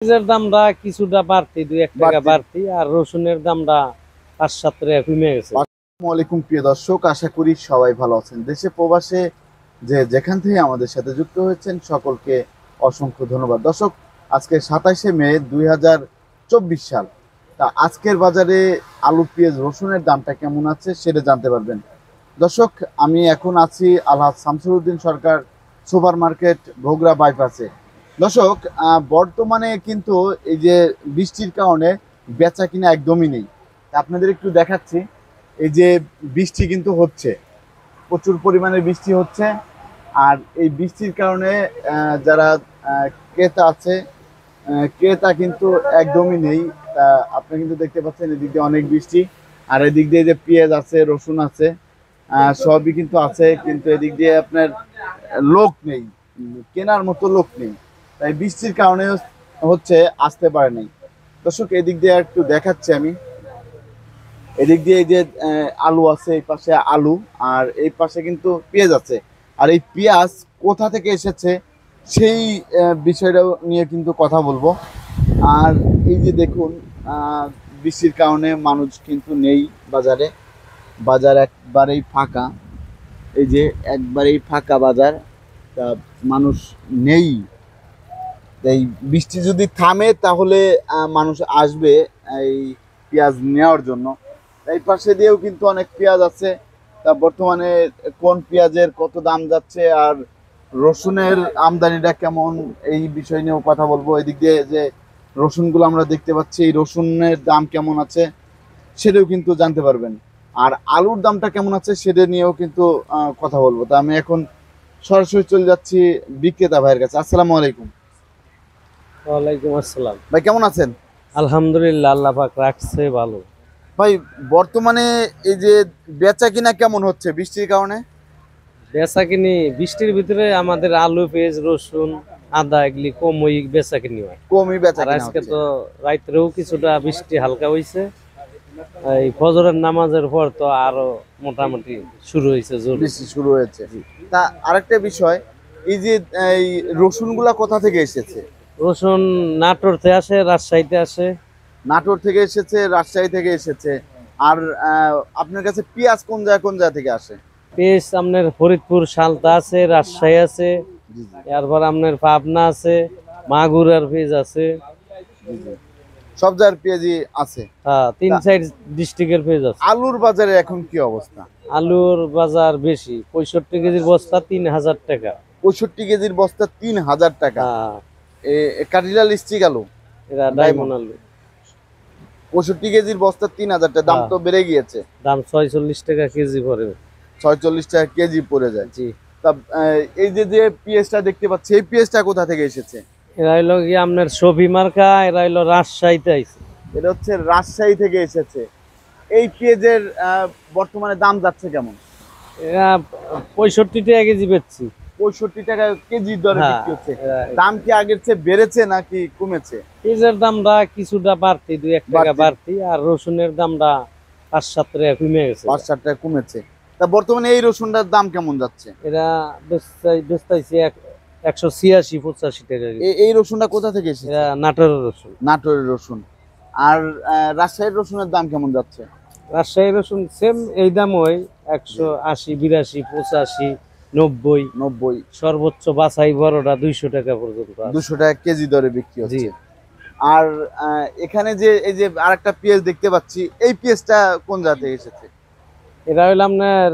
পেঁয়াজের দামটা কিছুটা বাড়তি, 2-1 টাকা বাড়তি, আর রসুনের দামটা 5-7 টাকা কমে গেছে। আসসালামু আলাইকুম প্রিয় দর্শক, আশা করি সবাই ভালো আছেন। দেশে প্রবাসে যে যেখান থেকে আমাদের সাথে যুক্ত হয়েছেন সকলকে অসংখ্য ধন্যবাদ। দর্শক, আজকে 27শে মে 2024 সাল। তা আজকের বাজারে আলু, পেঁয়াজ, রসুনের দামটা কেমন আছে সেটা জানতে পারবেন। দর্শক, আমি এখন আছি আলহাজ শামসুল সরকার সুপার মার্কেট, বগুড়া বাইপাসে। দর্শক, বর্তমানে কিন্তু এই যে বৃষ্টির কারণে বেচা কিনা একদমই নেই। আপনাদের একটু দেখাচ্ছি, এই যে বৃষ্টি কিন্তু হচ্ছে, প্রচুর পরিমাণে বৃষ্টি হচ্ছে। আর এই বৃষ্টির কারণে যারা ক্রেতা আছে, ক্রেতা কিন্তু একদমই নেই। তা আপনি কিন্তু দেখতে পাচ্ছেন এদিক দিয়ে অনেক বৃষ্টি, আর এদিক দিয়ে যে পেঁয়াজ আছে, রসুন আছে, সবই কিন্তু আছে, কিন্তু এদিক দিয়ে আপনার লোক নেই, কেনার মতো লোক নেই। তাই বৃষ্টির কারণে হচ্ছে আসতে পারে নাই। দর্শক, এদিক দিয়ে একটু দেখাচ্ছি আমি। এদিক দিয়ে এই যে আলু আছে, এই পাশে আলু, আর এই পাশে কিন্তু পেঁয়াজ আছে। আর এই পেঁয়াজ কোথা থেকে এসেছে সেই বিষয়টাও নিয়ে কিন্তু কথা বলবো। আর এই যে দেখুন, বৃষ্টির কারণে মানুষ কিন্তু নেই বাজারে। বাজার একবারেই ফাঁকা, এই যে একবারেই ফাঁকা বাজার, তা মানুষ নেই। এই বৃষ্টি যদি থামে তাহলে মানুষ আসবে এই পেঁয়াজ নেওয়ার জন্য। এই পাশে দিয়েও কিন্তু অনেক পেঁয়াজ আছে। তা বর্তমানে কোন পেঁয়াজের কত দাম যাচ্ছে আর রসুনের আমদানিটা কেমন, এই বিষয় নিয়েও কথা বলবো। এদিক দিয়ে যে রসুনগুলো আমরা দেখতে পাচ্ছি, এই রসুনের দাম কেমন আছে সেটাও কিন্তু জানতে পারবেন। আর আলুর দামটা কেমন আছে সেটা নিয়েও কিন্তু কথা বলবো। তা আমি এখন সরাসরি চলে যাচ্ছি বিক্রেতা ভাইয়ের কাছে। আসসালামু আলাইকুম। ওয়ালাইকুম আসসালাম। ভাই, কেমন আছেন? আলহামদুলিল্লাহ, আল্লাহ পাক রাখছে ভালো। ভাই, বর্তমানে এই যে বেচা কিনা কেমন হচ্ছে বৃষ্টির কারণে? বেচা কিনি বৃষ্টির ভিতরে আমাদের আলু, পেঁয়াজ, রসুন, আদা এগুলি কমই বেচা কিনি হয়। কমই বেচা আর কিনা আজকে হচ্ছে। তো রাত্রেও কিছুটা বৃষ্টি হালকা হয়েছে, এই ফজরের নামাজের পর তো আরো মোটামুটি শুরু হয়েছে, জোর বৃষ্টি শুরু হয়েছে। তা আরেকটা বিষয়, এই যে এই রসুনগুলা কোথা থেকে এসেছে? রসুন নাটোর থেকে আসে, রাজশাহীতে আসে। নাটোর থেকে এসেছে, রাজশাহী থেকে এসেছে। আর আপনার কাছে পেঁয়াজ কোন জায়গা থেকে আসে? পেঁয়াজ আপনার ফরিদপুর, সালতা আছে, রাজশাহী আছে, জি জি এরপর আপনার পাবনা আছে, মাগুরার পেঁয়াজ আছে। জি জি, সব জায়গার পেঁয়াজই আছে। হ্যাঁ, 3-4 ডিস্ট্রিক্টের পেঁয়াজ আছে। আলুর বাজারে এখন কি অবস্থা? আলুর বাজার বেশি, 65 কেজির বস্তা 3000 টাকা। 65 কেজির বস্তা 3000 টাকা। হ্যাঁ, কাঠিলাল স্টিক আলু, এরা ডায়মন্ড আলু। 65 কেজির বস্তা 3000 টাকা, দাম হ্যাঁ, তো বেড়ে গিয়েছে। দাম 46 টাকা কেজি পড়ে। 46 টাকা কেজি পড়ে যায়। জি। তা এই যে যে পেঁয়াজটা দেখতে পাচ্ছি, এই পেঁয়াজটা কোথা থেকে এসেছে? এরা হইলো কি আপনার সবি মার্কা, এরা হইলো রাজশাহীতে আইছে। এটা হচ্ছে রাজশাহী থেকে এসেছে। এই পেঁয়াজের বর্তমানে দাম যাচ্ছে কেমন? এরা 65 টাকা কেজি বেচছি। 65 টাকা কেজি দরে হ্যাঁ, বিক্রি হচ্ছে। দাম কি আগের চেয়ে বেড়েছে নাকি কমেছে? পেঁয়াজের দামটা কিছুটা বাড়তি, 2-1 টাকা বাড়তি, আর রসুনের দামটা 5-7 টাকা কমে গেছে। 5-7 টাকা কমেছে। তা বর্তমানে এই রসুনটার দাম কেমন যাচ্ছে? এরা বেচতাইছে 186-85 টাকা কেজি। এই রসুনটা কোথা থেকে এসেছে? এরা নাটোরের রসুন। নাটোরের রসুন। আর রাজশাহীর রসুনের দাম কেমন যাচ্ছে? রাজশাহী রসুন সেম এই দাম, ওই 180, 82, 85, 90, 90, সর্বোচ্চ বাছাই বড়টা 200 টাকা পর্যন্ত আছে। 200 টাকা কেজি দরে বিক্রি জি। হচ্ছে। আর এখানে যে এই যে আরেকটা পেঁয়াজ দেখতে পাচ্ছি, এই পেঁয়াজটা কোন জায়গা থেকে এসেছে? এরা হইলো আপনার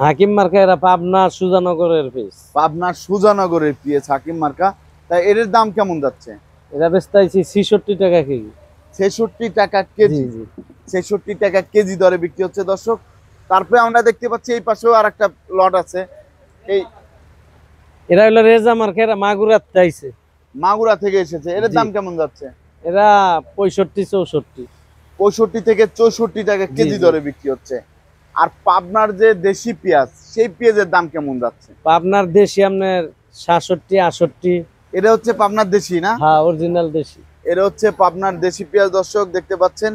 হাকিম মার্কা, এরা পাবনা সুজানগরের পেঁয়াজ। পাবনার সুজানগরের পেঁয়াজ, হাকিম মার্কা। তাই এর দাম কেমন যাচ্ছে? এরা বেচতাইছি 66 টাকা কেজি। 66 টাকা কেজি। জি। 66 টাকা কেজি দরে বিক্রি হচ্ছে। দর্শক, তারপরে আমরা দেখতে পাচ্ছি এই পাশেও আর একটা লট আছে। এই এরা হইলো রেজা মার্কা, এরা মাগুরাত আইছে। মাগুরা থেকে এসেছে। এর দাম কেমন যাচ্ছে? এরা 65-64। 65 থেকে 64 টাকা কেজি দরে বিক্রি হচ্ছে। আর পাবনার যে দেশি পেঁয়াজ, সেই পেঁয়াজের দাম কেমন যাচ্ছে? পাবনার দেশি আপনার 67-68। এটা হচ্ছে পাবনার দেশি না? হ্যাঁ, অরিজিনাল দেশি। এটা হচ্ছে পাবনার দেশি পেঁয়াজ। দর্শক, দেখতে পাচ্ছেন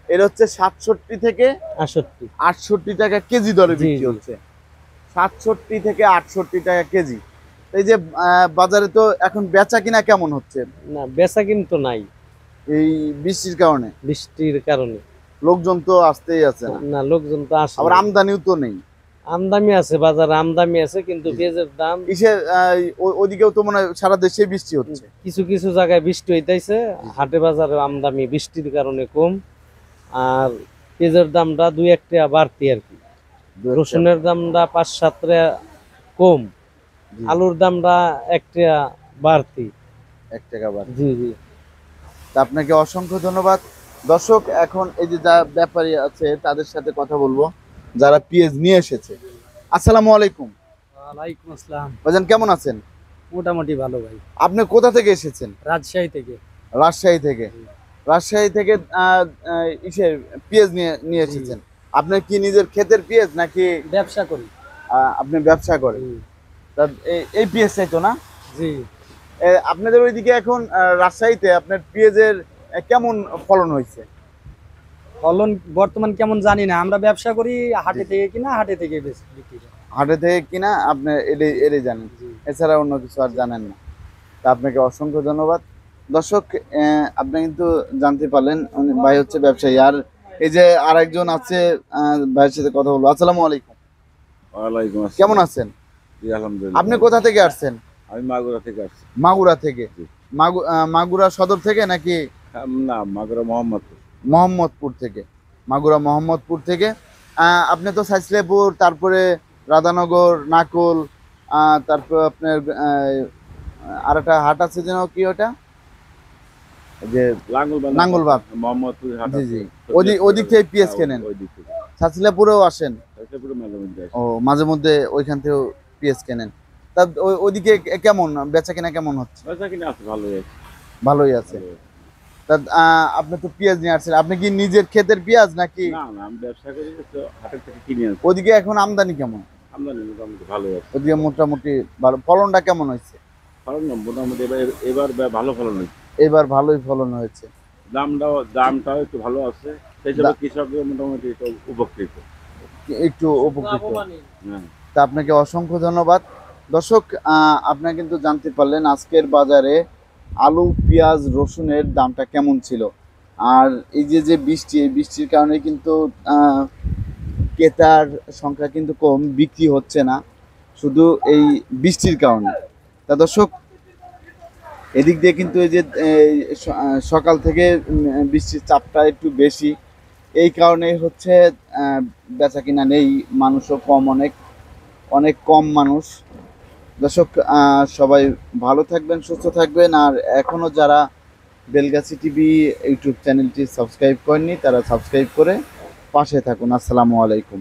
এটা হচ্ছে 67 থেকে 68 টাকা কেজি দরে বিক্রি হচ্ছে। 67 থেকে 68 টাকা কেজি। এই যে বাজারে তো এখন বেচা কিনা কেমন হচ্ছে না বেচা কিন্তু নাই এই বৃষ্টির কারণে? বৃষ্টির কারণে। লোকজন তো আসতেই আছে না, না লোকজন তো আসে আবার না। আমদানিও তো নেই। আমদানি আছে, বাজারে আমদানি আছে, কিন্তু পেঁয়াজের দাম ইসে ওদিকেও তো মনে হয় সারা দেশে বৃষ্টি হচ্ছে। কিছু কিছু জায়গায় বৃষ্টি হইতেছে, হাটে বাজারে আমদানি বৃষ্টির কারণে কম। আর পেঁয়াজের দামটা 2-1 টাকা বাড়তি আর কি। রসুনের দামটা 5-7 টাকা কম, আলুর দামটা 1 টাকা বাড়তি। 1 টাকা বাড়তি। জি জি। তা আপনাকে অসংখ্য ধন্যবাদ। দর্শক, এখন এই যে যা ব্যাপারী আছে তাদের সাথে কথা বলবো যারা পেঁয়াজ নিয়ে এসেছে। আসসালামু আলাইকুম। ওয়ালাইকুম আসসালাম। ভাইজান কেমন আছেন? মোটামুটি ভালো ভাই। আপনি কোথা থেকে এসেছেন? রাজশাহী থেকে। রাজশাহী থেকে। রাজশাহী থেকে ইসে পেঁয়াজ নিয়ে নিয়ে এসেছেন। আপনি কি নিজের ক্ষেতের পেঁয়াজ নাকি ব্যবসা করি। আপনি ব্যবসা করেন? তা এই পেঁয়াজটাই তো না? জি। আপনাদের ওইদিকে এখন রাজশাহীতে আপনার পেঁয়াজের কেমন ফলন হয়েছে? ফলন বর্তমান কেমন জানি না, আমরা ব্যবসা করি, হাটে থেকে কিনা হাটে থেকে বিক্রি করি। হাটে থেকে কিনা আপনি এটাই জানেন, এছাড়া অন্য কিছু আর জানেন না। তা আপনাকে অসংখ্য ধন্যবাদ। দর্শক, আপনি কিন্তু জানতে পারলেন ভাই হচ্ছে ব্যবসায়ী। আর এই যে আরেকজন আছে, ভাইয়ের সাথে কথা বলবো। আসসালামু আলাইকুম। ওয়ালাইকুম আসসালাম। কেমন আছেন? জি আলহামদুলিল্লাহ। আপনি কোথা থেকে আসছেন? আমি মাগুরা থেকে আসছি। মাগুরা থেকে? জি। মাগুরা সদর থেকে নাকি? না, মাগুরা মোহাম্মদপুর। মোহাম্মদপুর থেকে। মাগুরা মোহাম্মদপুর থেকে। আপনি তো সাইসলেপুর, তারপরে রাধানগর, নাকুল, তারপর আপনার আর একটা হাট আছে যেন, কি ওটা, যে নাঙ্গলবাগ। মোহাম্মদপুর হাট জি আছে। জি। ওদিক থেকে পেঁয়াজ কেনেন? ওই দিক থেকে। সাইসলেপুরেও আসেন? সাইসলেপুরে মাঝে মধ্যে আসি। ও, মাঝে মধ্যে ওইখান থেকেও পেঁয়াজ কেনেন। তা ওইদিকে কেমন বেচা কেনা কেমন হচ্ছে? বেচা কিনা আছে, ভালোই আছে। ভালোই আছে। তা আপনি তো পেঁয়াজ নিয়ে আসছেন, আপনি কি নিজের ক্ষেতের পেঁয়াজ নাকি? না না, আমি ব্যবসা করি, তো হাটের থেকে কিনে আনছি। ওদিকে এখন আমদানি কেমন? আমদানি মোটামুটি ভালোই আছে। ওদিকে মোটামুটি ভালো। ফলনটা কেমন হয়েছে? ফলন না, মোটামুটি এবার ভালো ফলন হয়েছে। এবার ভালোই ফলন হয়েছে। দামটাও একটু ভালো আছে, সেই জন্য কৃষকদের মোটামুটি একটু উপকৃত। একটু উপকৃত। হ্যাঁ। তা আপনাকে অসংখ্য ধন্যবাদ। দর্শক, আপনারা কিন্তু জানতে পারলেন আজকের বাজারে আলু, পেঁয়াজ, রসুনের দামটা কেমন ছিল। আর এই যে বৃষ্টি, এই বৃষ্টির কারণে কিন্তু ক্রেতার সংখ্যা কিন্তু কম, বিক্রি হচ্ছে না শুধু এই বৃষ্টির কারণে। তা দর্শক, এদিক দিয়ে কিন্তু এই যে সকাল থেকে বৃষ্টির চাপটা একটু বেশি, এই কারণে হচ্ছে বেচা কিনা নেই, মানুষও কম, অনেক কম মানুষ। দর্শক, সবাই ভালো থাকবেন, সুস্থ থাকবেন। আর এখনও যারা বেলগাছি টিভি ইউটিউব চ্যানেলটি সাবস্ক্রাইব করেননি, তারা সাবস্ক্রাইব করে পাশে থাকুন। আসসালামু আলাইকুম।